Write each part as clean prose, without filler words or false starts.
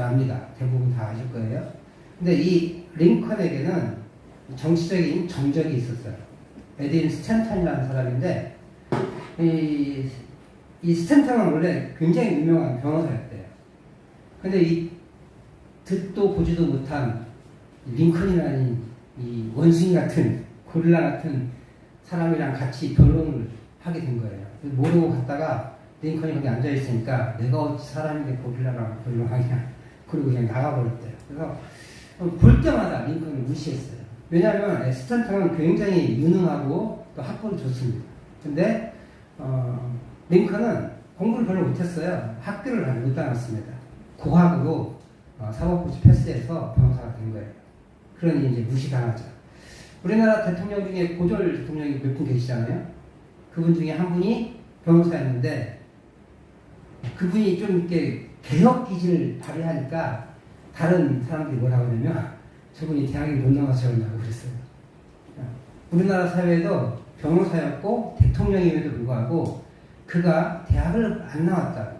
압니다. 대부분 다 아실 거예요. 근데 이 링컨에게는 정치적인 정적이 있었어요. 에딘 스탠턴이라는 사람인데, 이 스탠턴은 원래 굉장히 유명한 변호사였대요. 근데 이 듣도 보지도 못한 링컨이라는 이 원숭이 같은, 고릴라 같은 사람이랑 같이 변론을 하게 된 거예요. 모르고 갔다가 링컨이 거기 앉아있으니까 내가 어찌 사람인데 고릴라랑 변론하냐. 그리고 그냥 나가버렸대요. 그래서 볼 때마다 링컨을 무시했어요. 왜냐하면 스탠턴은 굉장히 유능하고 또 학벌이 좋습니다. 근데 링컨은 공부를 별로 못했어요. 학교를 못 다녔습니다. 고학으로 사법고시 패스해서 변호사가 된 거예요. 그러니 이제 무시당하죠. 우리나라 대통령 중에 고졸 대통령이 몇 분 계시잖아요. 그분 중에 한 분이 변호사였는데 그분이 좀 이렇게 개혁 기질을 발휘하니까 다른 사람들이 뭐라고 하냐면 저분이 대학에 못 나와서 저러냐고 그랬어요. 우리나라 사회에도 변호사였고 대통령임에도 불구하고 그가 대학을 안 나왔다.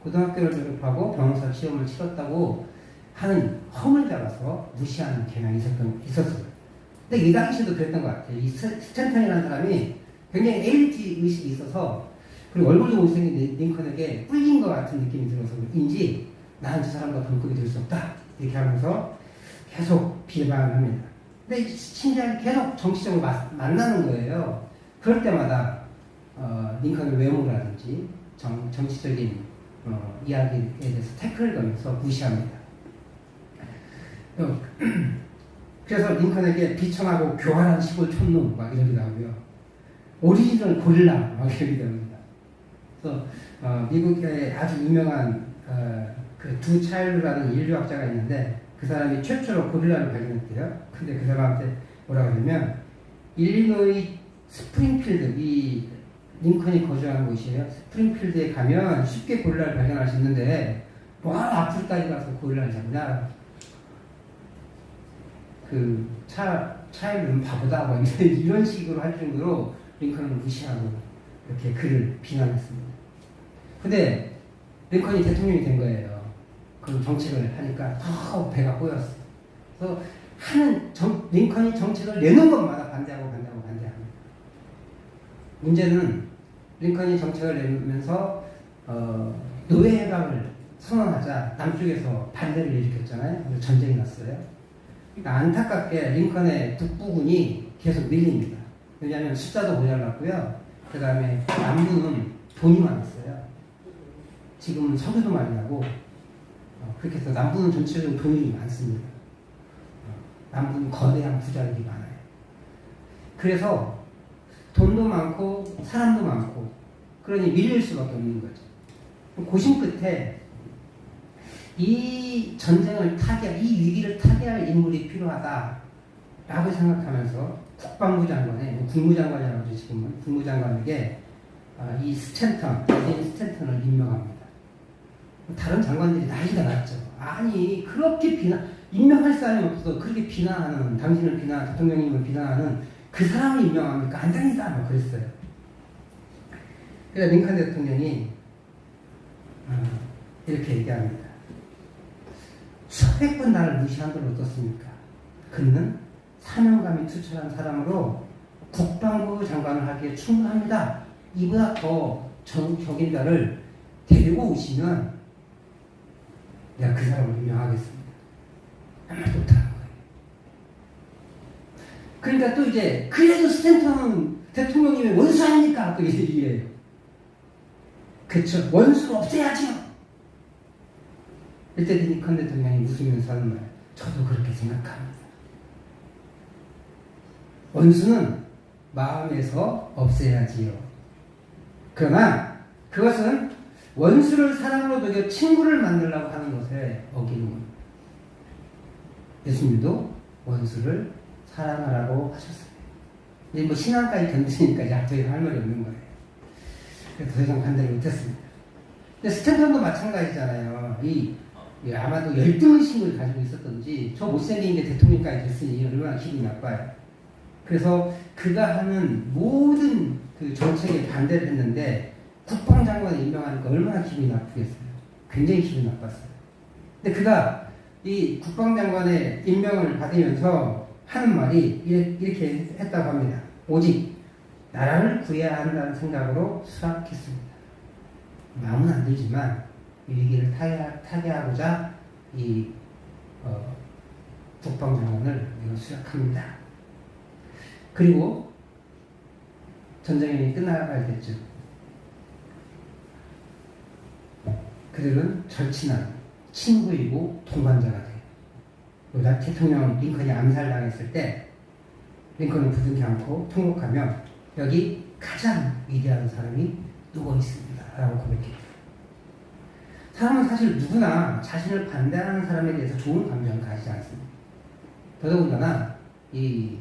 고등학교를 졸업하고 변호사 시험을 치렀다고 하는 험을 잡아서 무시하는 경향이 있었어요. 근데 이 당시에도 그랬던 것 같아요. 이 스탠턴이라는 사람이 굉장히 에일리티 의식이 있어서 그리고 얼굴도 못생긴 링컨에게 뿔린 것 같은 느낌이 들어서인지 나는 저 사람과 동급이 될 수 없다. 이렇게 하면서 계속 비방을 합니다. 근데 신기하게 계속 정치적으로 만나는 거예요. 그럴 때마다 링컨의 외모라든지 정치적인 이야기에 대해서 태클을 걸면서 무시합니다. 그래서 링컨에게 비천하고 교활한 시골 촌놈 막 이러기도 하고요. 오리지널 고릴라 막 이러기도 합니다. 그래서 미국의 아주 유명한 그 두 차일루라는 인류학자가 있는데 그 사람이 최초로 고릴라를 발견했대요. 근데 그 사람한테 뭐라고 하냐면 일리노이 스프링필드, 이 링컨이 거주하는 곳이에요. 스프링필드에 가면 쉽게 고릴라를 발견할 수 있는데 뭐 아프리카에 가서 고릴라를 잡냐. 그 차일루는 바보다 뭐 이런 식으로 할 정도로 링컨을 무시하고 이렇게 그를 비난했습니다. 근데 링컨이 대통령이 된 거예요. 그 정책을 하니까 더 배가 꼬였어요. 그래서 링컨이 정책을 내는 것마다 반대합니다. 문제는 링컨이 정책을 내면서 노예 해방을 선언하자 남쪽에서 반대를 일으켰잖아요. 그래서 전쟁이 났어요. 그러니까 안타깝게 링컨의 북부군이 계속 밀립니다. 왜냐하면 숫자도 모자랐고요. 그 다음에 남부는 돈이 많았어요. 지금은 석유도 많이 나고 그렇게 해서 남부는 전체적으로 돈이 많습니다. 남부는 거대한 부자들이 많아요. 그래서 돈도 많고 사람도 많고 그러니 밀릴 수밖에 없는 거죠. 고심 끝에 이 전쟁을 이 위기를 타개할 인물이 필요하다라고 생각하면서 국방부 장관에, 국무장관이라고 하죠 지금은, 국무장관에게 이 스탠턴을 임명합니다. 다른 장관들이 난리가 났죠. 아니 그렇게 임명할 사람이 없어서 그렇게 비난하는, 당신을 대통령님을 비난하는 그 사람을 임명합니까? 안 됩니다. 뭐 그랬어요. 그래서 링컨 대통령이 이렇게 얘기합니다. 수백 번 나를 무시한 걸 어떻습니까? 그는 사명감이 투철한 사람으로 국방부 장관을 하기에 충분합니다. 이보다 더 정적인 자를 데리고 오시면 내가 그 사람을 임명하겠습니다. 아무도 못하는 거예요. 그러니까 또 이제 그래도 스탠턴은 대통령님의 원수 아닙니까? 또 이게 그쵸. 원수를 없애야죠. 이때 링컨 대통령이 웃으면서 하는 말, 저도 그렇게 생각합니다. 원수는 마음에서 없애야지요. 그러나 그것은 원수를 사랑으로 녹여 친구를 만들려고 하는 것에 어기는 겁니다. 예수님도 원수를 사랑하라고 하셨어요. 이제 뭐 신앙까지 던지니까 이제 앞뒤에 할 말이 없는 거예요. 그래서 더 이상 반대를 못했습니다. 근데 스탠턴도 마찬가지잖아요. 아마도 열등의식을 가지고 있었던지 저 못생긴 게 대통령까지 됐으니 얼마나 기분이 나빠요. 그래서 그가 하는 모든 그 정책에 반대를 했는데 국방장관을 임명하니까 얼마나 기분이 나쁘겠어요. 굉장히 기분이 나빴어요. 근데 그가 이 국방장관의 임명을 받으면서 하는 말이 이렇게 했다고 합니다. 오직 나라를 구해야 한다는 생각으로 수락했습니다. 마음은 안 들지만 위기를 타개하고자 이 국방장관을 수락합니다. 그리고 전쟁이 끝나갈 때쯤 그들은 절친한 친구이고 동반자가 돼요. 나 대통령 링컨이 암살당했을 때 링컨은 부둥켜 안고 통곡하며 여기 가장 위대한 사람이 누워 있습니다 라고 고백해요. 사람은 사실 누구나 자신을 반대하는 사람에 대해서 좋은 감정을 가지지 않습니다. 더더군다나 이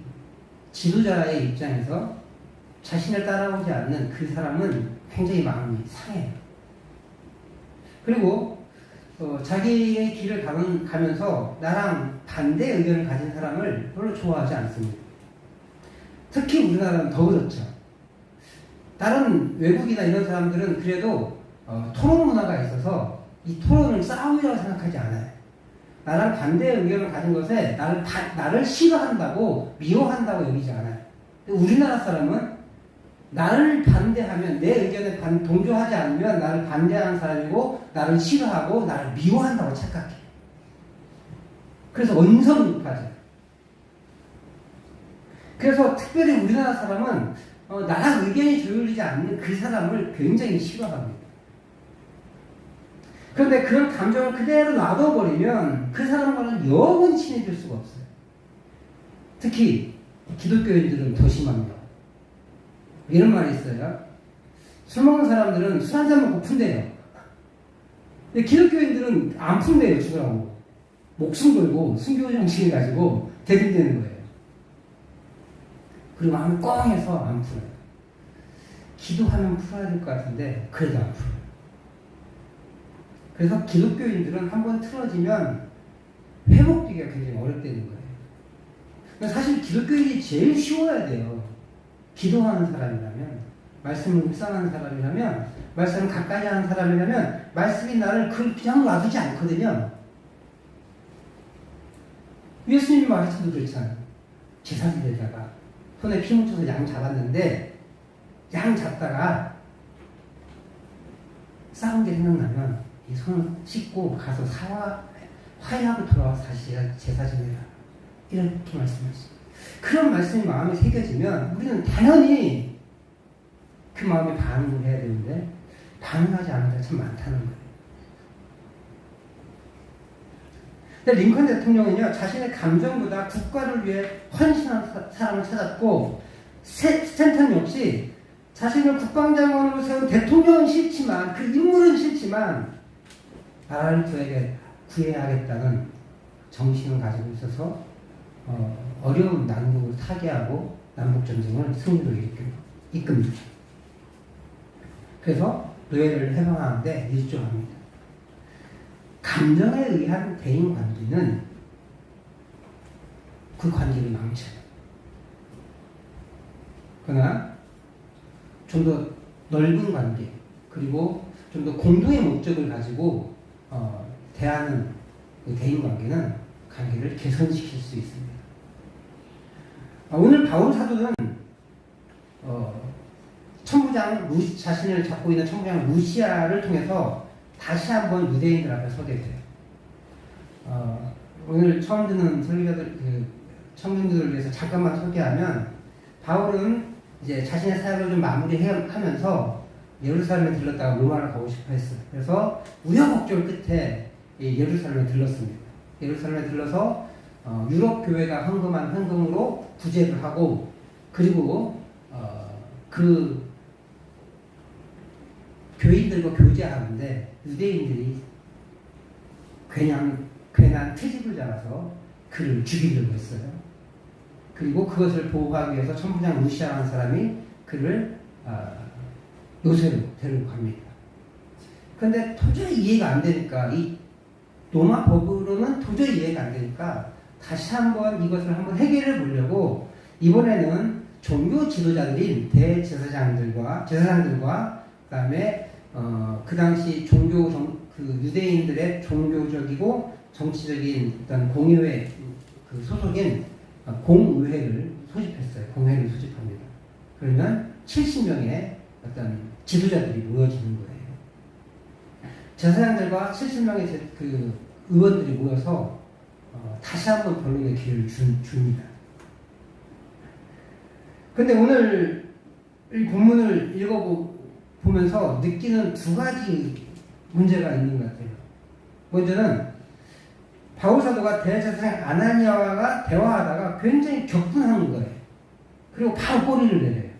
지도자의 입장에서 자신을 따라오지 않는 그 사람은 굉장히 마음이 상해요. 그리고 자기의 길을 가면서 나랑 반대 의견을 가진 사람을 별로 좋아하지 않습니다. 특히 우리나라는 더 그렇죠. 다른 외국이나 이런 사람들은 그래도 토론 문화가 있어서 이 토론을 싸움이라고 생각하지 않아요. 나랑 반대 의견을 가진 것에 나를 싫어한다고 미워한다고 여기지 않아요. 우리나라 사람은 나를 반대하면 내 의견에 동조하지 않으면 나를 반대하는 사람이고 나를 싫어하고 나를 미워한다고 착각해요. 그래서 원성유파죠. 그래서 특별히 우리나라 사람은 나랑 의견이 조율되지 않는 그 사람을 굉장히 싫어합니다. 그런데 그런 감정을 그대로 놔둬버리면 그 사람과는 영원히 친해질 수가 없어요. 특히 기독교인들은 더 심합니다. 이런 말이 있어요. 술 먹는 사람들은 술 한 잔 먹고 푼대요. 근데 기독교인들은 안 푼대요, 죽으라고. 목숨 걸고 순교 정신을 가지고 대들대는 거예요. 그리고 마음이 꽁해서 안 풀어요. 기도하면 풀어야 될 것 같은데 그래도 안 풀어요. 그래서 기독교인들은 한번 틀어지면 회복되기가 굉장히 어렵다는 거예요. 사실 기독교인이 제일 쉬워야 돼요. 기도하는 사람이라면, 말씀을 묵상하는 사람이라면, 말씀을 가까이 하는 사람이라면 말씀이 나를 그냥 놔두지 않거든요. 예수님이 말씀도 그렇잖아요. 제사지대다가 손에 피 묻혀서 양 잡았는데 양 잡다가 싸운 게 생각나면 이 손을 씻고 가서 화해하고 돌아와서 다시 제사 지내라. 이렇게 말씀하셨어요. 그런 말씀이 마음에 새겨지면 우리는 당연히 그 마음에 반응을 해야 되는데 반응하지 않는 데가 참 많다는 거예요. 근데 링컨 대통령은요, 자신의 감정보다 국가를 위해 헌신한 사람을 찾았고, 스탠턴 역시 자신을 국방장관으로 세운 대통령은 싫지만, 그 인물은 싫지만, 나라를 구해야겠다는 정신을 가지고 있어서 어려운 난국을 타개하고 남북전쟁을 승리로 이끕니다. 그래서 노예를 해방하는데 일조합니다. 감정에 의한 대인관계는 그 관계를 망쳐요. 그러나 좀 더 넓은 관계, 그리고 좀 더 공동의 목적을 가지고 대하는 그 대인관계는 관계를 개선시킬 수 있습니다. 오늘 바울 사도는 자신을 잡고 있는 천부장 루시아를 통해서 다시 한번 유대인들 앞에 서게 돼요. 오늘 처음 듣는 청중들을 위해서 잠깐만 소개하면, 바울은 이제 자신의 사역을 좀 마무리하면서 예루살렘에 들렀다가 로마를 가고 싶어 했어요. 그래서 우여곡절 끝에 예루살렘에 들렀습니다. 예루살렘에 들러서 유럽 교회가 헌금한 헌금으로 구제를 하고, 그리고 그 교인들과 교제하는데 유대인들이 괜한 트집을 잡아서 그를 죽이려고 했어요. 그리고 그것을 보호하기 위해서 천부장 루시아라는 사람이 그를 요새로 데리고 갑니다. 그런데 도저히 이해가 안 되니까, 이 로마 법으로는 도저히 이해가 안 되니까 다시 한번 이것을 한번 해결해 보려고 이번에는 종교 지도자들인 대제사장들과 그다음에 그 당시 종교 그 유대인들의 종교적이고 정치적인 어떤 공의회 그 소속인 공의회를 소집했어요. 공회를 소집합니다. 그러면 70명의 어떤 지도자들이 모여지는 거예요. 제사장들과 70명의 그 의원들이 모여서 다시 한번 변론의 기회를 줍니다. 근데 오늘 이 본문을 읽어보면서 느끼는 두 가지 문제가 있는 것 같아요. 먼저는 바울 사도가 대제사장 아나니아와 대화하다가 굉장히 격분하는 거예요. 그리고 바로 꼬리를 내려요.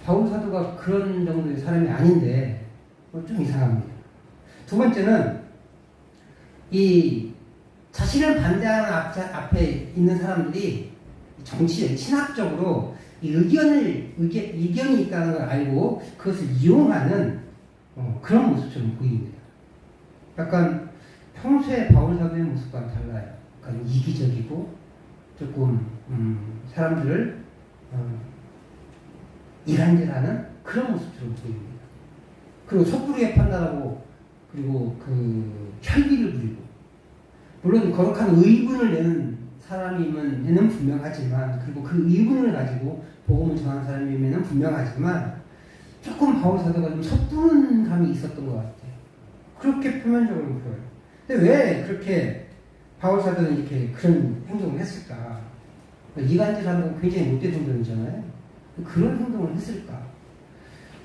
바울 사도가 그런 정도의 사람이 아닌데 좀 이상합니다. 두 번째는 이 자신을 반대하는 앞에 있는 사람들이 정치적, 신학적으로 이 의견이 있다는 걸 알고 그것을 이용하는 그런 모습처럼 보입니다. 약간 평소에 바울 사도의 모습과는 달라요. 약간 이기적이고 조금 사람들을 이간질하는 그런 모습처럼 보입니다. 그리고 섣부르게 판단하고 그리고 그 혈기를 부리고 물론 거룩한 의분을 내는 사람이면은 분명하지만 그리고 그 의분을 가지고 복음을 전하는 사람이면은 분명하지만 조금 바울 사도가 좀 섣부른 감이 있었던 것 같아요. 그렇게 표면적으로 보여요. 근데 왜 그렇게 바울 사도는 이렇게 그런 행동을 했을까? 이간질하는 건 굉장히 못된 행동이잖아요. 그런 행동을 했을까?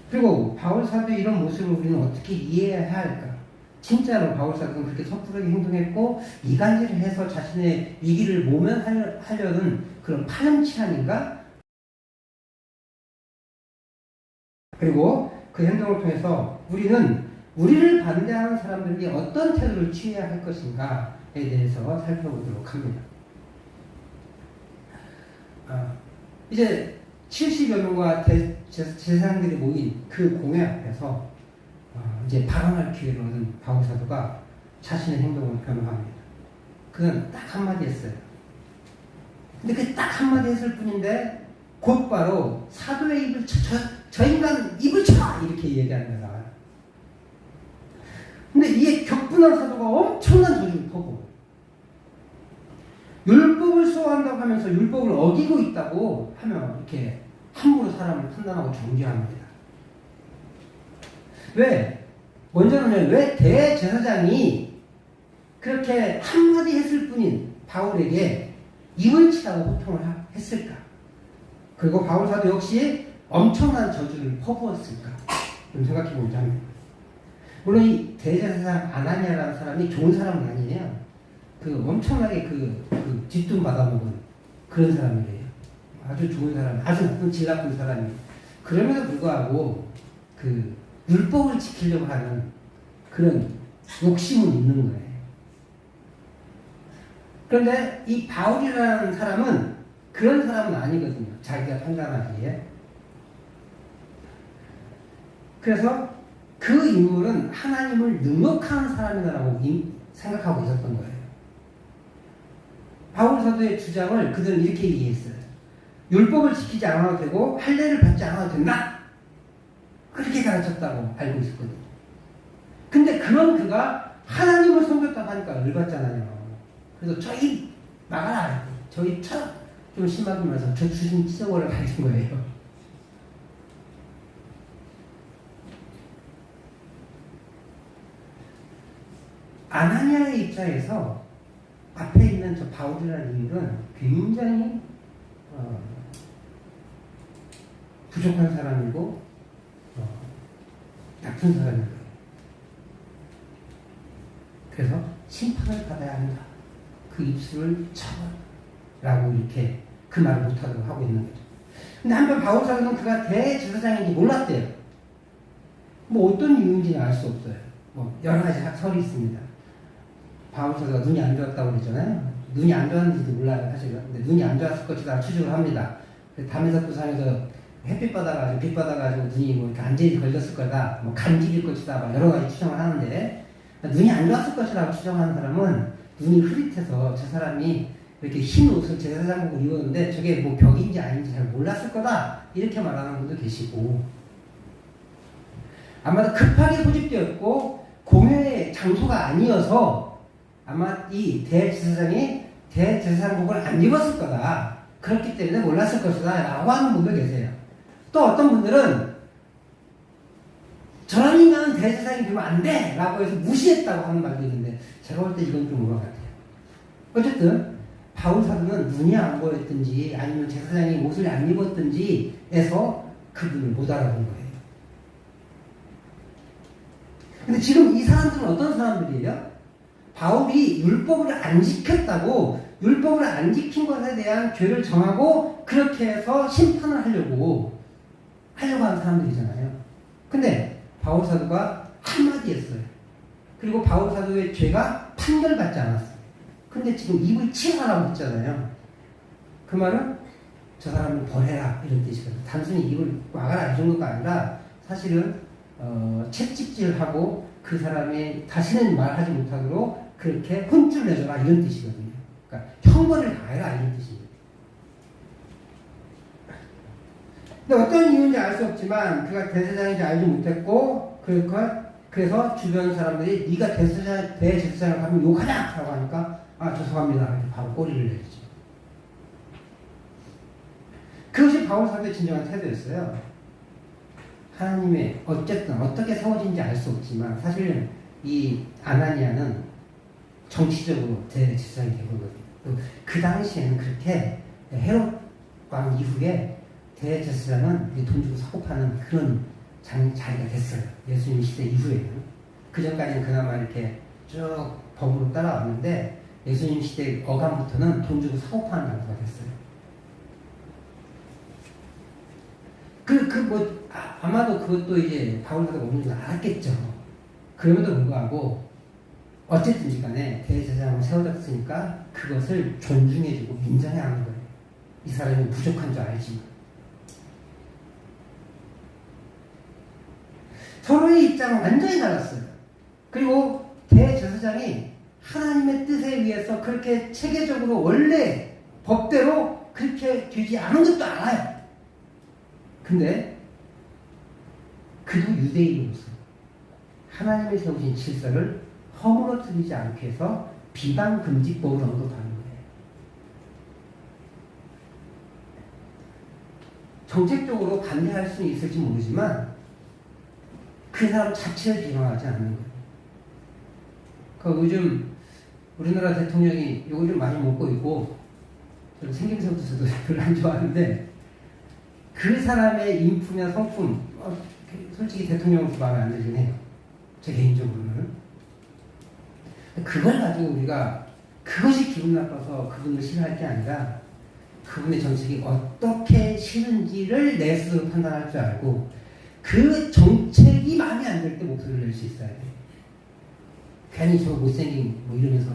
그리고 바울 사도의 이런 모습을 우리는 어떻게 이해해야 할까? 진짜로 바울 사도는 그렇게 섣부르게 행동했고 이간질을 해서 자신의 위기를 모면하려는 그런 파렴치한인가? 그리고 그 행동을 통해서 우리는 우리를 반대하는 사람들이 어떤 태도를 취해야 할 것인가에 대해서 살펴보도록 합니다. 이제 70여 명과 제사장들이 모인 그 공회 앞에서 이제 발언할 기회를 얻은 바울 사도가 자신의 행동을 변호합니다. 그건 딱 한마디 했어요. 근데 그 딱 한마디 했을 뿐인데 곧바로 사도의 입을 저 인간 입을 쳐! 이렇게 얘기하는 거야. 근데 이에 격분한 사도가 엄청난 저주를 퍼고 율법을 수호한다고 하면서 율법을 어기고 있다고 하면 이렇게 함부로 사람을 판단하고 정죄합니다. 왜? 먼저는 왜 대제사장이 그렇게 한마디 했을 뿐인 바울에게 입을 치라고 호통을 했을까? 그리고 바울 사도 역시 엄청난 저주를 퍼부었을까? 좀 생각해보자 합니다. 물론 이 대제사장 아나니아라는 사람이 좋은 사람은 아니에요. 그 엄청나게 그 뒷돈 받아먹은 그런 사람이래요. 아주 좋은 사람, 아주 나쁜 질 나쁜 사람이. 그럼에도 불구하고 그 율법을 지키려고 하는 그런 욕심은 있는 거예요. 그런데 이 바울이라는 사람은 그런 사람은 아니거든요. 자기가 판단하기에. 그래서 그 인물은 하나님을 능력한 사람이라고 생각하고 있었던 거예요. 바울 사도의 주장을 그들은 이렇게 이해했어요. 율법을 지키지 않아도 되고 할례를 받지 않아도 된다. 그렇게 가르쳤다고 알고 있었거든요. 근데 그런 그가 하나님을 섬겼다고 하니까 열받잖아요. 그래서 저희 나가라. 저희 좀 심하게 말해서 저 주신 찢어버려 가는 거예요. 아나니아의 입장에서 앞에 있는 저 바울이라는 인물은 굉장히 부족한 사람이고 나쁜 사람인 거예요. 그래서 심판을 받아야 한다. 그 입술을 쳐라고 이렇게 그 말을 못하도록 하고 있는 거죠. 근데 한편 바울 사도는 그가 대제사장인지 몰랐대요. 뭐 어떤 이유인지는 알 수 없어요. 뭐 여러 가지 설이 있습니다. 바울 사도가 눈이 안 좋았다고 그랬잖아요. 눈이 안 좋았는지도 몰라요, 사실은. 근데 눈이 안 좋았을 것이다 추측을 합니다. 담에서부산에서 햇빛 받아가지고 빛 받아가지고 눈이 뭐 이렇게 안전이 걸렸을 거다, 뭐 간질일 것이다, 막 여러 가지 추정을 하는데 눈이 안 좋았을 것이라고 추정하는 사람은 눈이 흐릿해서 저 사람이 이렇게 흰 옷을 제사장복을 입었는데 저게 뭐 벽인지 아닌지 잘 몰랐을 거다 이렇게 말하는 분도 계시고 아마도 급하게 소집되었고 공회의 장소가 아니어서 아마 이 대제사장이 대제사장복을 안 입었을 거다. 그렇기 때문에 몰랐을 것이다. 라고 하는 분도 계세요. 또 어떤 분들은 저라면 대제사장이 되면 안 돼! 라고 해서 무시했다고 하는 말도 있는데 제가 볼 때 이건 좀 오버 같아요. 어쨌든 바울 사도는 눈이 안 보였든지 아니면 제사장이 옷을 안 입었든지 해서 그분을 못 알아본 거예요. 근데 지금 이 사람들은 어떤 사람들이에요? 바울이 율법을 안 지켰다고 율법을 안 지킨 것에 대한 죄를 정하고 그렇게 해서 심판을 하려고 하는 사람들이잖아요. 근데 바울 사도가 한마디 했어요. 그리고 바울 사도의 죄가 판결받지 않았어요. 근데 지금 입을 치하라고 했잖아요. 그 말은 저 사람을 벌해라 이런 뜻이거든요. 단순히 입을 막아라 이 정도가 아니라 사실은 채찍질하고 그 사람이 다시는 말하지 못하도록 그렇게 혼쭐 내줘라 이런 뜻이거든요. 그러니까 형벌을 가해라 이런 뜻입니다. 근데 어떤 이유인지 알 수 없지만 그가 대제사장인지 알지 못했고 그래서 주변 사람들이 네가 대제사장을 가면 욕하냐 라고 하니까 아 죄송합니다 이렇게 바로 꼬리를 내리죠. 그것이 바울 사도의 진정한 태도였어요. 하나님의 어쨌든 어떻게 세워진지 알 수 없지만 사실 이 아나니아는 정치적으로 대제사장이 되거든요. 그 당시에는 그렇게 헤롯 왕 이후에 대제사장은 돈 주고 사고 파는 그런 자리가 됐어요. 예수님 시대 이후에는. 그 전까지는 그나마 이렇게 쭉 법으로 따라왔는데 예수님 시대 어감부터는 돈 주고 사고 파는 장소가 됐어요. 아마도 그것도 이제 바울 사도가 없는 줄 알았겠죠. 그럼에도 불구하고 어쨌든 간에 대제사장을 세워졌으니까 그것을 존중해주고 인정해야 하는 거예요. 이 사람이 부족한 줄 알지만. 서로의 입장은 완전히 달랐어요. 그리고 대제사장이 하나님의 뜻에 의해서 그렇게 체계적으로 원래 법대로 그렇게 되지 않은 것도 알아요. 근데 그도 유대인으로서 하나님의 세우신 질서를 허물어뜨리지 않게 해서 비방금지법을 언급하는 거예요. 정책적으로 반대할 수는 있을지 모르지만 그 사람 자체를 비방하지 않는 거예요. 요즘 우리나라 대통령이 요걸 좀 많이 먹고 있고 저는 생김새부터 저도 별로 안 좋아하는데 그 사람의 인품이나 성품 솔직히 대통령으로서 마음에 안 들긴 해요. 제 개인적으로는. 그걸 가지고 우리가 그것이 기분 나빠서 그분을 싫어할 게 아니라 그분의 정책이 어떻게 싫은지를 내 스스로 판단할 줄 알고 그 정책이 마음에 안 들 때 목소리를 낼 수 있어야 돼. 괜히 저 못생긴 뭐 이러면서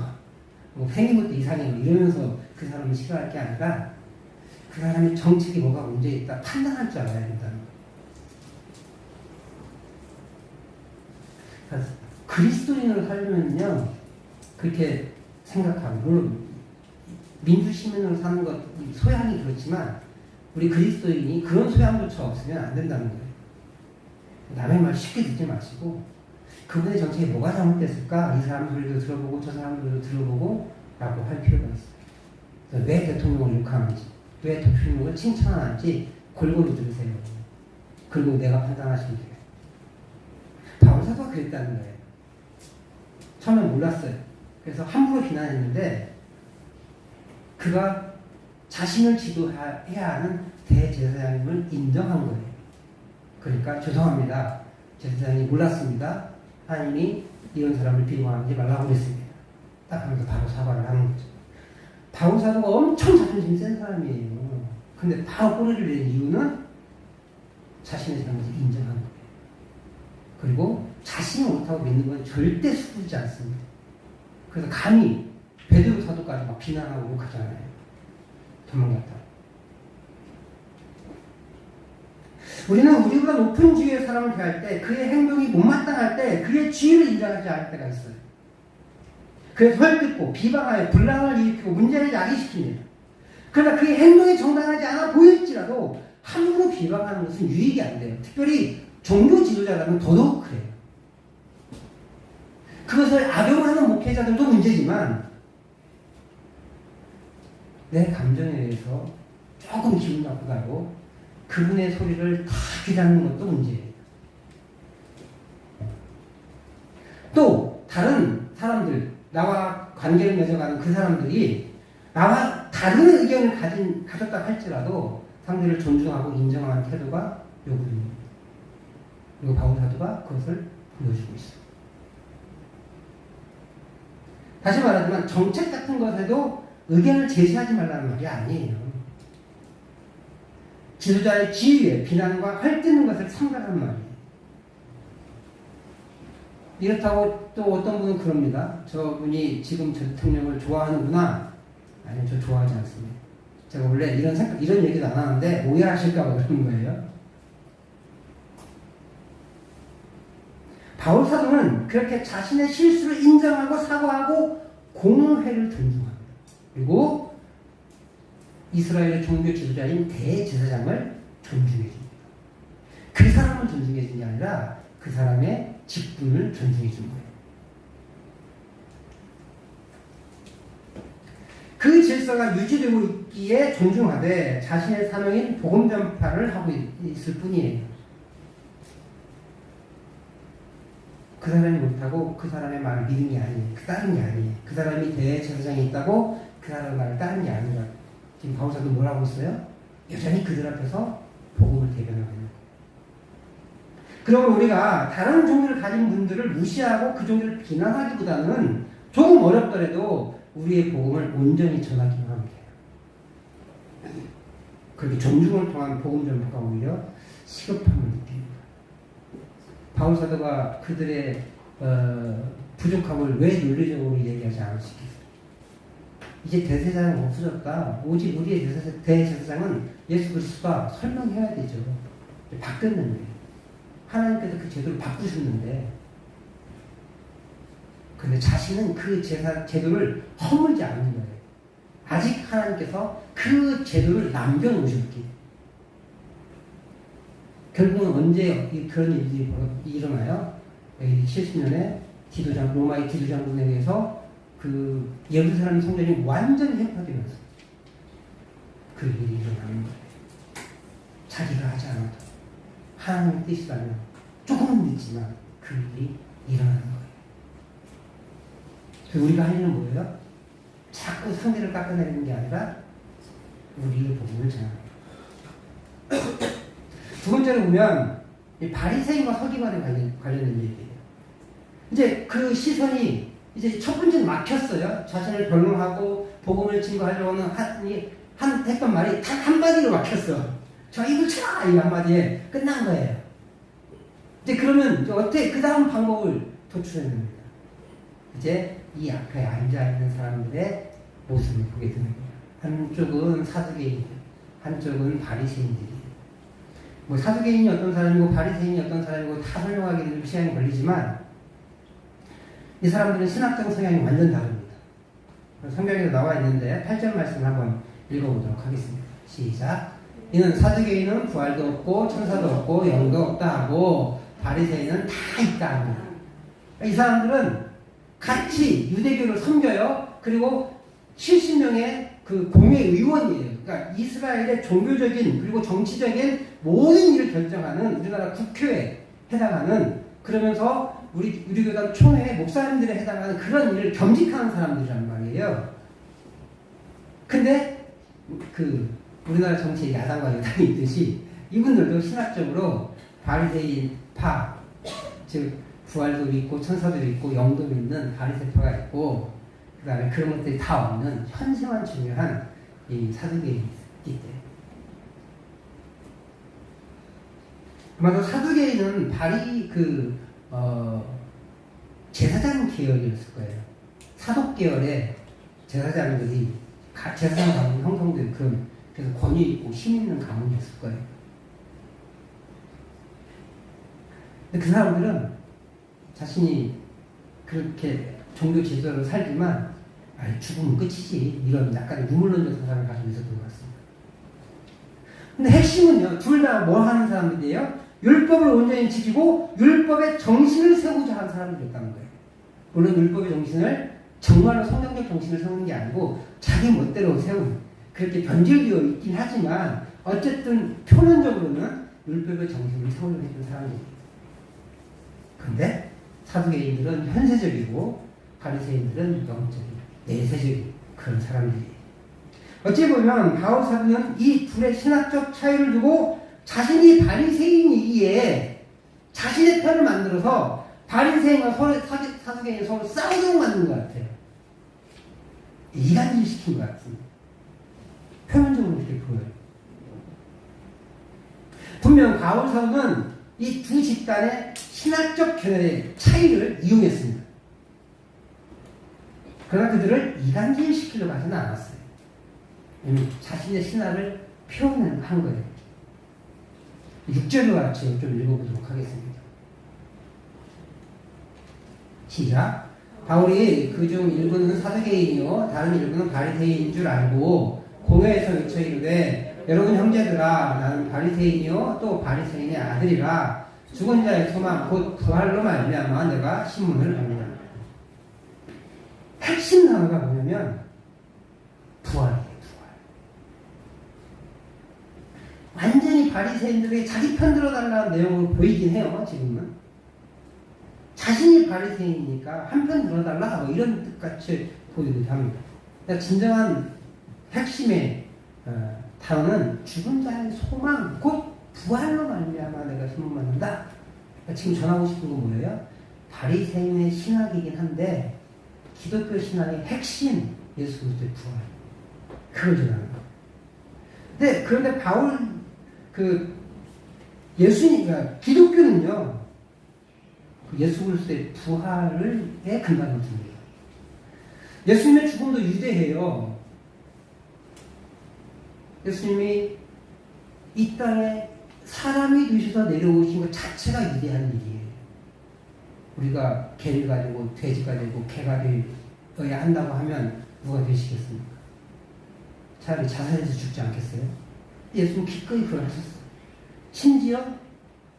뭐 생긴 것도 이상해 뭐 이러면서 그 사람을 싫어할 게 아니라 그 사람의 정책이 뭐가 문제 있다 판단할 줄 알아야 된다는 거예요. 그리스도인으로 살려면요 그렇게 생각하고 물론 민주시민으로 사는 것 소양이 그렇지만 우리 그리스도인이 그런 소양조차 없으면 안 된다는 거예요. 남의 말 쉽게 듣지 마시고 그분의 정책이 뭐가 잘못됐을까 이 사람 소리도 들어보고 저 사람 소리도 들어보고 라고 할 필요가 있어요. 왜 대통령을 욕하는지 왜 대통령을 칭찬하는지 골고루 들으세요. 그리고 내가 판단하시면 돼요. 바울 사도가 그랬다는 거예요. 처음엔 몰랐어요. 그래서 함부로 비난했는데 그가 자신을 지도해야 하는 대제사장님을 인정한 거예요. 그러니까 죄송합니다. 제사장이 몰랐습니다. 하나님이 이런 사람을 비방하지 말라고 그랬습니다. 딱 하면서 바로 사과를 하는 거죠. 바울 사도가 엄청 자존심 센 사람이에요. 근데 바로 꼬리를 낸 이유는 자신의 잘못을 인정하는 거예요. 그리고 자신이 옳다고 믿는 건 절대 수그리지 않습니다. 그래서 감히 베드로 사도까지 막 비난하고 욕하잖아요. 도망갔다. 우리는 우리보다 높은 지위의 사람을 대할 때 그의 행동이 못마땅할 때 그의 지위를 인정하지 않을 때가 있어요. 그래서 헐뜯고 비방하여 분란을 일으키고 문제를 야기시킵니다. 그러나 그의 행동이 정당하지 않아 보일지라도 함부로 비방하는 것은 유익이 안 돼요. 특별히 종교 지도자라면 더더욱 그래요. 그것을 악용하는 목회자들도 문제지만 내 감정에 의해서 조금 기분 나쁘다고 그분의 소리를 다 귀담는 것도 문제예요. 또 다른 사람들, 나와 관계를 맺어가는 그 사람들이 나와 다른 의견을 가졌다 할지라도 상대를 존중하고 인정하는 태도가 요구입니다. 그리고 바울 사도가 그것을 보여주고 있어요. 다시 말하지만 정책 같은 것에도 의견을 제시하지 말라는 말이 아니에요. 지도자의 지위에 비난과 헐뜯는 것을 삼가라는 말이에요. 이렇다고 또 어떤 분은 그럽니다. 저분이 지금 저 대통령을 좋아하는구나. 아니요, 저 좋아하지 않습니다. 제가 원래 이런 얘기도 안 하는데 오해하실까봐 그러는 거예요. 바울 사도는 그렇게 자신의 실수를 인정하고 사과하고 공회를 존중합니다. 그리고 이스라엘의 종교 지도자인 대제사장을 존중해줍니다. 그 사람을 존중해주는 게 아니라 그 사람의 직분을 존중해준 거예요. 그 질서가 유지되고 있기에 존중하되 자신의 사명인 복음 전파를 하고 있을 뿐이에요. 그 사람이 못하고 그 사람의 말을 믿은 게 아니에요. 따른 게 아니에요. 그 사람이 대제사장이 있다고 그 사람의 말을 따른 게 아니라 지금 바울사도 뭐라고 했어요? 여전히 그들 앞에서 복음을 대변하고 있는 거예요. 그러면 우리가 다른 종교를 가진 분들을 무시하고 그 종교를 비난하기보다는 조금 어렵더라도 우리의 복음을 온전히 전하기만 하면 돼요. 그렇게 존중을 통한 복음 전파가 오히려 시급함을 느낍니다. 바울 사도가 그들의 부족함을 왜 논리적으로 얘기하지 않을 수 있겠어요? 이제 대제사장은 없어졌다. 오직 우리의 대제사장은 예수 그리스도가 설명해야 되죠. 바뀌었는데 하나님께서 그 제도를 바꾸셨는데 근데 자신은 그 제도를 허물지 않는 거예요. 아직 하나님께서 그 제도를 남겨놓으셨기에 결국은 언제 그런 일이 일어나요? 70년에 로마의 디도장군에 의해서 그 예루살렘 성전이 완전히 회파되면서 그 일이 일어나는 거예요. 자기가 하지 않아도 하나님의 뜻이라면 조금은 늦지만 그 일이 일어나는 거예요. 그래서 우리가 할 일은 뭐예요? 자꾸 상대를 깎아내리는 게 아니라 우리의 복음을 전하는 두 번째로 보면 바리새인과 서기관에 관련된 얘기예요. 이제 그 시선이 이제 첫 번째는 막혔어요. 자신을 변호하고 복음을 증거하려고는 했던 말이 단 한마디로 막혔어. 저 이거 차! 이 한마디에 끝난 거예요. 이제 그러면 이제 어떻게 그 다음 방법을 도출해야 됩니다. 이제 이 앞에 앉아있는 사람들의 모습을 보게 되는 거예요. 한쪽은 사두개인들, 한쪽은 바리새인들이에요. 뭐 사두개인이 어떤 사람이고 바리새인이 어떤 사람이고 다 설명하기는 시간이 걸리지만 이 사람들은 신학적 성향이 완전 다릅니다. 성경에도 나와 있는데 8절 말씀을 한번 읽어보도록 하겠습니다. 시작. 이는 사두개인은 부활도 없고 천사도 없고 영도 없다 하고 바리새인은 다 있다 합니다. 이 사람들은 같이 유대교를 섬겨요. 그리고 70명의 그 공회 의원이에요. 그러니까 이스라엘의 종교적인 그리고 정치적인 모든 일을 결정하는 우리나라 국회에 해당하는 그러면서 우리 교단 총회 목사님들에 해당하는 그런 일을 겸직하는 사람들이란 말이에요. 근데 그 우리나라 정치의 야당과 여당이 있듯이 이분들도 신학적으로 바리새인파, 즉 부활도 있고 천사도 있고 영도 있는 바리새파가 있고 그 다음에 그런 것들이 다 없는 현세만 중요한 이 사두개인이 있기 때문에 아마도 사두개인은 제사장 계열이었을 거예요. 사독 계열의 제사장들이 제사장 가문 형성된 그래서 권위 있고 힘 있는 가문이었을 거예요. 근데 그 사람들은 자신이 그렇게 종교 제도로 살지만 죽으면 끝이지 이런 약간 유물론적 사상을 가지고 있었던 것 같습니다. 근데 핵심은요, 둘 다 뭐 하는 사람들이에요? 율법을 온전히 지키고 율법의 정신을 세우고자 하는 사람들이었다는 거예요. 물론 율법의 정신을 정말로 성경적 정신을 세우는 게 아니고 자기 멋대로 세운 그렇게 변질되어 있긴 하지만 어쨌든 표면적으로는 율법의 정신을 세우려고 했던 사람입니다. 근데 사두개인들은 현세적이고 바리새인들은 영적인 내세적인 그런 사람들이에요. 어찌 보면 바울 사도는 이 둘의 신학적 차이를 두고 자신이 바리새인이기에 자신의 편을 만들어서 바리새인과 사두개인이 서로 싸우도록 만든 것 같아요. 이간질시킨 것 같습니다. 표면적으로 그렇게 보여요. 분명 바울 사도는 이 두 집단의 신학적 견해의 차이를 이용했습니다. 그러나 그들을 이간질시키려고 하지는 않았어요. 자신의 신학을 표현한 거예요. 6절과 같이 좀 읽어보도록 하겠습니다. 시작. 바울이 그중 일부는 사두개인이요 다른 일부는 바리새인인 줄 알고 공회에서 외쳐 이르되 여러분 형제들아 나는 바리새인이요 또 바리새인의 아들이라 죽은 자의 소망 곧 부활로 말미암아 내가 신문을 합니다. 핵심 단어가 뭐냐면 부활이에요. 부활. 완전히 바리새인들에게 자기 편 들어달라는 내용으로 보이긴 해요. 지금은 자신이 바리새인이니까 한편 들어달라 뭐 이런 뜻같이 보이기도 합니다. 그러니까 진정한 핵심의 단어는 죽은 자의 소망 곧 부활로 말미암아 내가 신문 받는다. 그러니까 지금 전하고 싶은 건 뭐예요? 바리새인의 신학이긴 한데 기독교 신학의 핵심 예수 그리스도의 부활 그걸 전하는 거예요. 그런데 바울 예수니까 기독교는요 예수 그리스도의 부활의 근간을 둡니다. 예수님의 죽음도 유대해요. 예수님이 이 땅에 사람이 되셔서 내려오신 것 자체가 위대한 일이에요. 우리가 개를 가지고 돼지가 되고 개가 되어야 한다고 하면 누가 되시겠습니까? 차라리 자살해서 죽지 않겠어요? 예수님 기꺼이 그걸 하셨어요. 심지어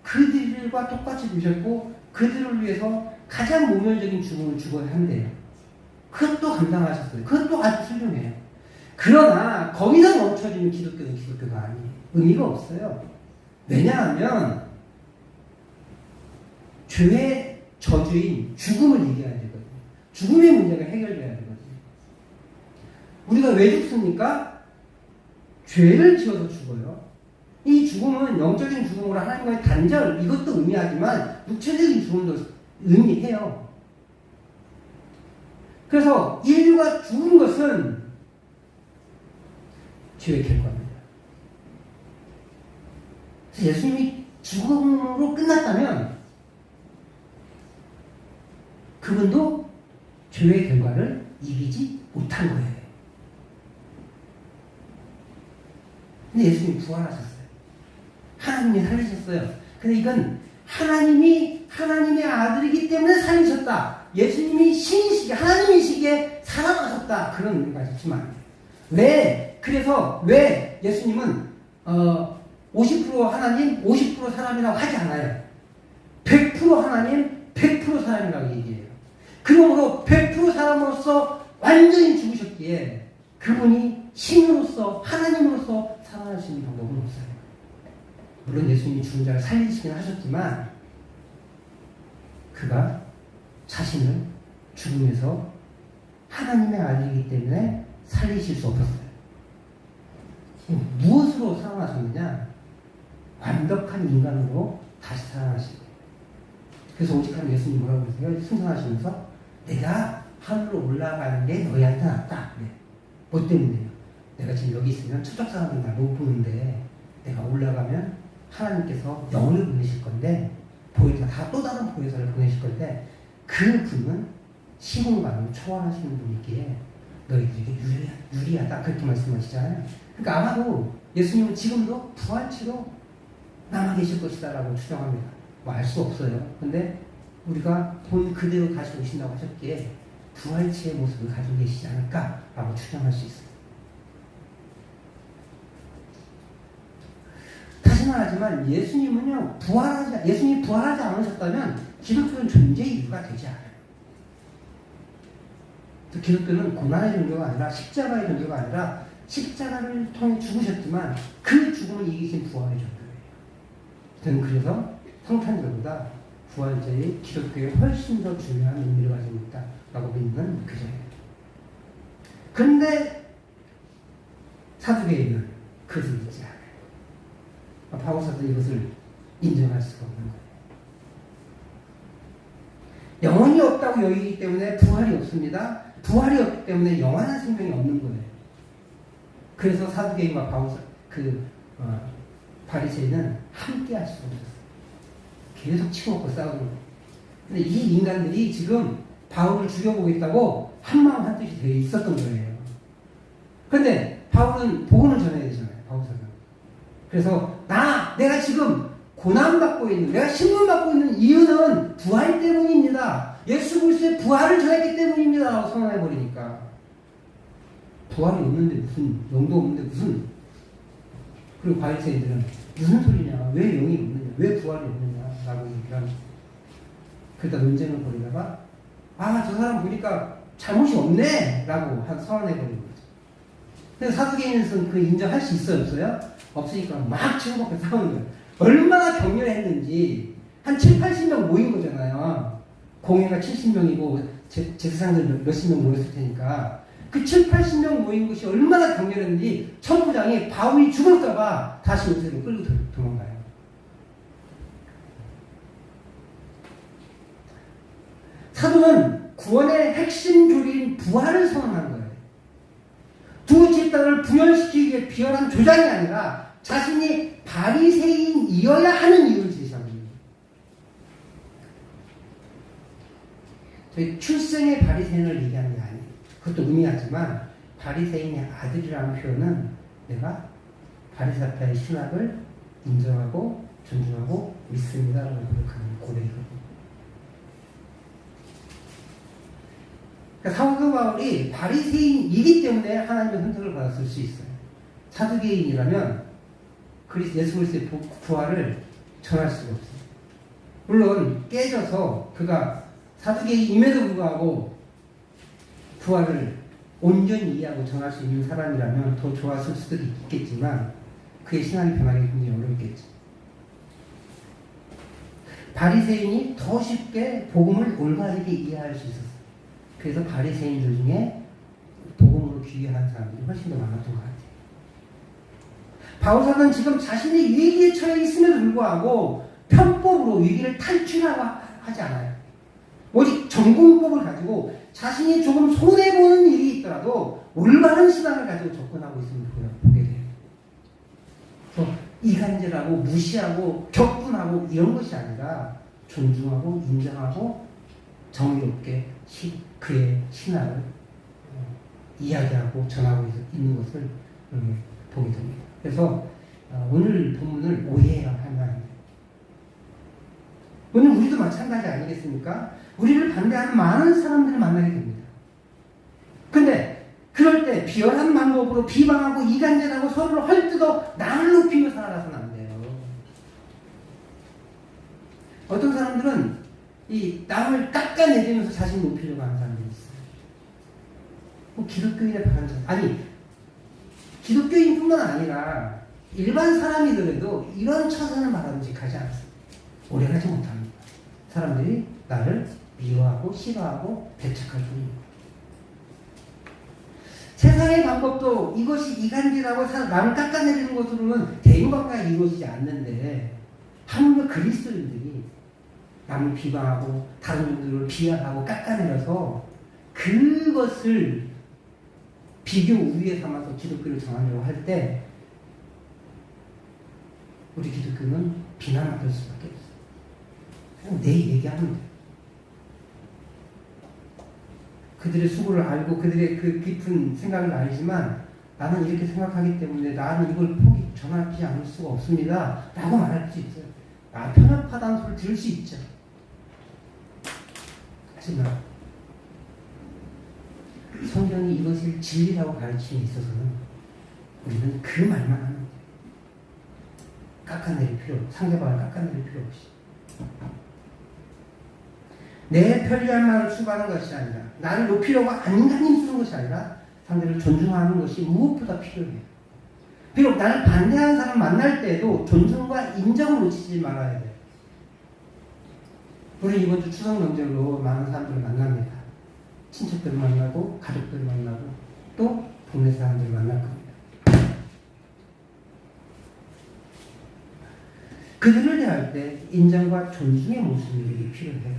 그들과 똑같이 되셨고 그들을 위해서 가장 모멸적인 죽음을 죽어야 한대요. 그것도 감당하셨어요. 그것도 아주 훌륭해요. 그러나 거기서 멈춰지는 기독교는 기독교가 아니에요. 의미가 없어요. 왜냐하면 죄의 저주인 죽음을 얘기해야 되거든요. 죽음의 문제가 해결돼야 되거든요. 우리가 왜 죽습니까? 죄를 지어서 죽어요. 이 죽음은 영적인 죽음으로 하나님과의 단절 이것도 의미하지만 육체적인 죽음도 의미해요. 그래서 인류가 죽은 것은 죄의 결과입니다. 그래서 예수님이 죽음으로 끝났다면 그분도 죄의 결과를 이기지 못한 거예요. 근데 예수님이 부활하셨어요. 하나님이 살리셨어요. 근데 이건 하나님이 하나님의 아들이기 때문에 살리셨다. 예수님이 신이시기에 하나님이시기에 살아나셨다. 그런 의미가 있지만 안 돼요. 그래서 왜 예수님은 50% 하나님, 50% 사람이라고 하지 않아요. 100% 하나님, 100% 사람이라고 얘기해요. 그러므로 100% 사람으로서 완전히 죽으셨기에 그분이 신으로서 하나님으로서 살아날 수 있는 방법은 없어요. 물론 예수님이 죽은 자를 살리시긴 하셨지만 그가 자신을 죽음에서 하나님의 아들이기 때문에 살리실 수 없었어요. 무엇으로 살아나셨느냐? 완벽한 인간으로 다시 살아나신 거예요. 그래서 오직한 예수님 뭐라고 그러세요? 승천하시면서 내가 하늘로 올라가는 게 너희한테 낫다. 네. 뭐 때문에요? 내가 지금 여기 있으면 초적 사람은 날 못 보는데 내가 올라가면 하나님께서 영을 보내실 건데 보혜사 다 또 다른 보혜사를 보내실 건데 그 분은 시공간을 초월하시는 분이기에 너희들에게 유리하다 그렇게 말씀하시잖아요. 그러니까 아마도 예수님은 지금도 부활체로 남아 계실 것이다 라고 추정합니다. 뭐 알 수 없어요. 근데 우리가 본 그대로 다시 오신다고 하셨기에 부활체의 모습을 가지고 계시지 않을까 라고 추정할 수 있어요. 다시 말하지만 예수님이 부활하지 않으셨다면 기독교는 존재 이유가 되지 않아요. 기독교는 고난의 종교가 아니라 십자가의 종교가 아니라 십자가를 통해 죽으셨지만 그 죽음을 이기신 부활의 종교예요. 저는 그래서 성탄절보다 부활절이 기독교에 훨씬 더 중요한 의미를 가지고 있다라고 믿는 교제예요. 그런데 사두개인은 그것을 믿지 않아요. 바울사도 이것을 인정할 수가 없는 거예요. 영혼이 없다고 여기기 때문에 부활이 없습니다. 부활이 없기 때문에 영원한 생명이 없는 거예요. 그래서 사두개인과 바리새인은 함께 할 수가 없었어요. 계속 치고먹고 싸우는 거예요. 근데 이 인간들이 지금 바울을 죽여보겠다고 한마음 한뜻이 되어 있었던 거예요. 그런데 바울은 복음을 전해야 되잖아요. 바울사는. 그래서 내가 지금 고난받고 있는, 내가 신문받고 있는 이유는 부활 때문입니다. 예수 그리스도의 부활을 전했기 때문입니다. 라고 선언해버리니까 부활이 없는데 무슨, 영도 없는데 무슨, 그리고 바리새인들은 무슨 소리냐, 왜 영이 없느냐, 왜 부활이 없느냐 라고 얘기를 그러다 논쟁을 벌이다가 저 사람 보니까 잘못이 없네 라고 선언해버리는 거죠. 근데 사두개인은 그 인정할 수 있어요, 없어요? 없으니까 막 치고받고 싸우는 거예요. 얼마나 격렬했는지 한 7, 80명 모인 거잖아요. 공회가 70명이고 제사장들 몇십 명 모였을 테니까 그 7, 80명 모인 것이 얼마나 격렬했는지 천부장이 바울이 죽을까봐 다시 요새로 끌고 도망가요. 사도는 구원의 핵심 교리인 부활을 선언한 거예요. 두 번째 땅을 부연시키기 위해 비열한 조장이 아니라 자신이 바리새인이어야 하는 이유를 제시합니다. 저희 출생의 바리새인을 얘기하는 게 아니에요. 그것도 의미하지만 바리새인의 아들이라는 표현은 내가 바리사파의 신학을 인정하고 존중하고 믿습니다라고 고백하는 고백이거든요. 그러니까 사도 바울이 바리새인이기 때문에 하나님의 선택을 받았을 수 있어요. 사두개인이라면 예수 그리스도의 부활을 전할 수가 없어요. 물론 깨져서 그가 사두개인임에도 불구하고 부활을 온전히 이해하고 전할 수 있는 사람이라면 더 좋았을 수도 있겠지만 그의 신앙이 변하기 굉장히 어렵겠죠. 바리새인이 더 쉽게 복음을 올바르게 이해할 수 있었어요. 그래서 바리새인들 중에 복음으로 귀결한 사람들이 훨씬 더 많았던 것 같아요. 바울사는 지금 자신이 위기에 처해 있음에도 불구하고 편법으로 위기를 탈출하고 하지 않아요. 오직 전공법을 가지고 자신이 조금 손해보는 일이 있더라도 올바른 신앙을 가지고 접근하고 있음을 보게 돼요. 그래서 이간질하고 무시하고 격분하고 이런 것이 아니라 존중하고 인정하고 정의롭게 그의 신앙을 이야기하고 전하고 있는 것을 보게 됩니다. 그래서 오늘 본문을 오해해야 할 만합니다. 오늘 우리도 마찬가지 아니겠습니까? 우리를 반대하는 많은 사람들을 만나게 됩니다. 근데 그럴 때 비열한 방법으로 비방하고 이간질하고 서로를 헐뜯어 남을 높이며 살아가서는 안 돼요. 어떤 사람들은 이 남을 깎아내리면서 자신 높이려고 하는 사람들이 있어요. 기독교인의 바람처럼 기독교인뿐만 아니라 일반 사람이더라도 이런 처사는 바람직하지 않습니다. 오래가지 못합니다. 사람들이 나를 미워하고 싫어하고 배척할 뿐입니다. 세상의 방법도 이것이 이간질하고 남을 깎아내리는 것으로는 대인관계가 이루어지지 않는데 하물며 그리스도인들이 남을 비방하고 다른 분들을 비하하고 깎아내려서 그것을 비교 우위에 삼아서 기독교를 정하려고 할 때 우리 기독교는 비난받을 수밖에 없어요. 그냥 내 얘기하면 돼요. 그들의 수고를 알고 그들의 그 깊은 생각을 알지만 나는 이렇게 생각하기 때문에 나는 이걸 전하지 않을 수가 없습니다 라고 말할 수 있어요. 편협하다는 소리를 들을 수 있죠. 하지만 성경이 이것을 진리라고 가르치는 데 있어서는 우리는 그 말만 하는 거예요. 상대방을 깎아내릴 필요 없이. 내 편리한 말을 추구하는 것이 아니라, 나를 높이려고 안간힘 쓰는 것이 아니라 상대를 존중하는 것이 무엇보다 필요해요. 비록 나를 반대하는 사람 만날 때에도 존중과 인정을 놓치지 말아야 돼요. 우리 이번 주 추석 명절로 많은 사람들을 만납니다. 친척들 만나고 가족들 만나고 또 동네 사람들 만날 겁니다. 그들을 대할 때 인정과 존중의 모습이 필요해요.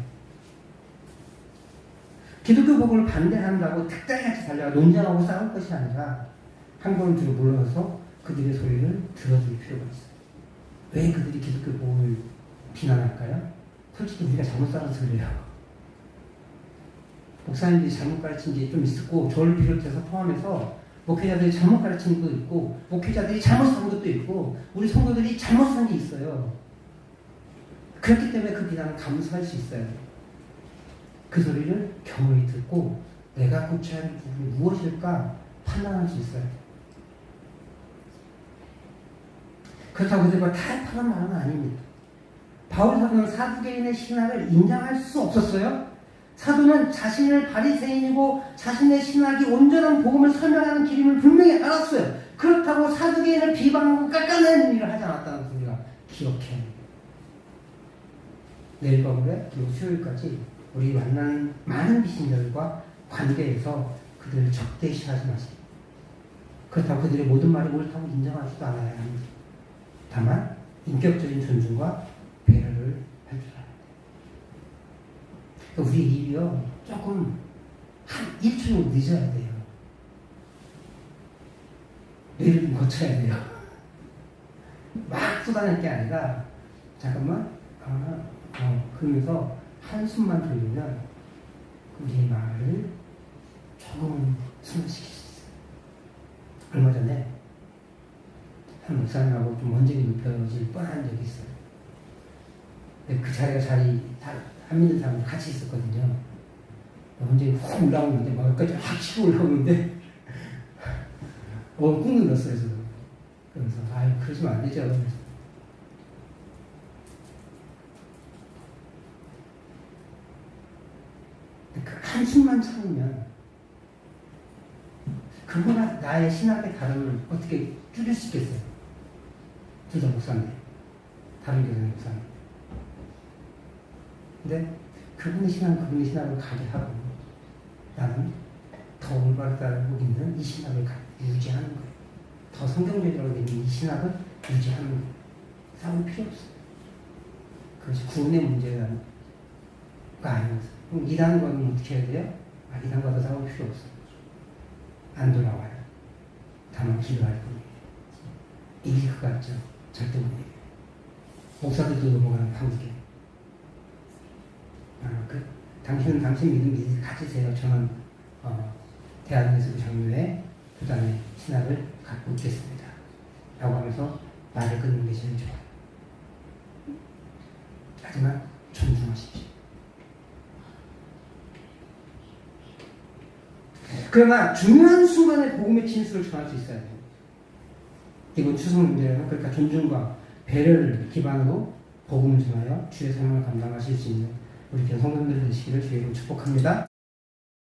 기독교 복음을 반대한다고 특단같이 달려가 논쟁하고 싸울 것이 아니라 한 걸음 뒤로 물러서서 그들의 소리를 들어줄 필요가 있어요. 왜 그들이 기독교 복음을 비난할까요? 솔직히 우리가 잘못 살아서 그래요. 목사님들이 잘못 가르친 게 좀 있었고, 저를 비롯해서 포함해서 목회자들이 잘못 가르친 것도 있고, 목회자들이 잘못 산 것도 있고, 우리 성도들이 잘못 산 게 있어요. 그렇기 때문에 그 비난을 감수할 수 있어요. 그 소리를 겸허히 듣고 내가 고쳐야 할 부분이 무엇일까 판단할 수 있어요. 그렇다고 그들과 타협하는 말은 아닙니다. 바울 사도는 사두개인의 신학을 인정할 수 없었어요. 사도는 자신을 바리새인이고 자신의 신학이 온전한 복음을 설명하는 길임을 분명히 알았어요. 그렇다고 사두개인을 비방하고 깎아내는 일을 하지 않았다는 것을 우리가 기억해야 합니다. 내일 밤에 그리고 수요일까지 우리 만나는 많은 비신자들과 관계에서 그들을 적대시하지 마세요. 그렇다고 그들의 모든 말이 옳다고 인정하지도 않아야 합니다. 다만 인격적인 존중과 배려를 할 줄 알아야 돼요. 우리 일이요 조금 한 1초 정도 늦어야 돼요. 뇌를 좀 거쳐야 돼요. 막 쏟아낼 게 아니라 잠깐만 그러면서 한숨만 돌리면 우리의 말을 조금 순화시킬 수 있어요. 얼마 전에 한 목사님하고 좀 원정이 높여질 뻔한 적이 있어요. 근데 그 자리가 안 믿는 사람이 같이 있었거든요. 원정이 확 올라오는데 막 여기까지 확 치고 올라오는데 꾹 눌렀어요. 그래서 그러시면 안 되죠. 그 한숨만 참으면 그보다 나의 신학의 다름을 어떻게 줄일 수 있겠어요? 둘 다 목사님, 다른 교사님 목사님. 근데 그분의 신학을 가게 하고 나는 더 올바르다고 있는 이 신학을 유지하는 거예요. 더 성경적이라고 되는 이 신학을 유지하는 거예요. 싸울 필요 없어요. 그것이 구원의 문제가 아니면서. 그럼 이단과는 어떻게 해야 돼요? 이단과도 싸울 필요 없어요. 안 돌아와요. 다만 기도할 뿐이에요. 이길 것 같죠? 절대 못 이겨요. 목사들도 넘어가는 판국이에요. 당신은 당신 믿음 가지세요. 저는 대한예수 장로회 부단의 신학을 갖고 있겠습니다. 라고 하면서 말을 끊는 게 제일 좋아요. 하지만 존중하십시오. 그러나 중요한 순간에 복음의 진술을 전할 수 있어야 돼요. 이번 추석 문제는 그러니까 존중과 배려를 기반으로 복음을 전하여 주의 삶을 감당하실 수 있는 우리 성도님들 되시기를 주의 이름으로 축복합니다.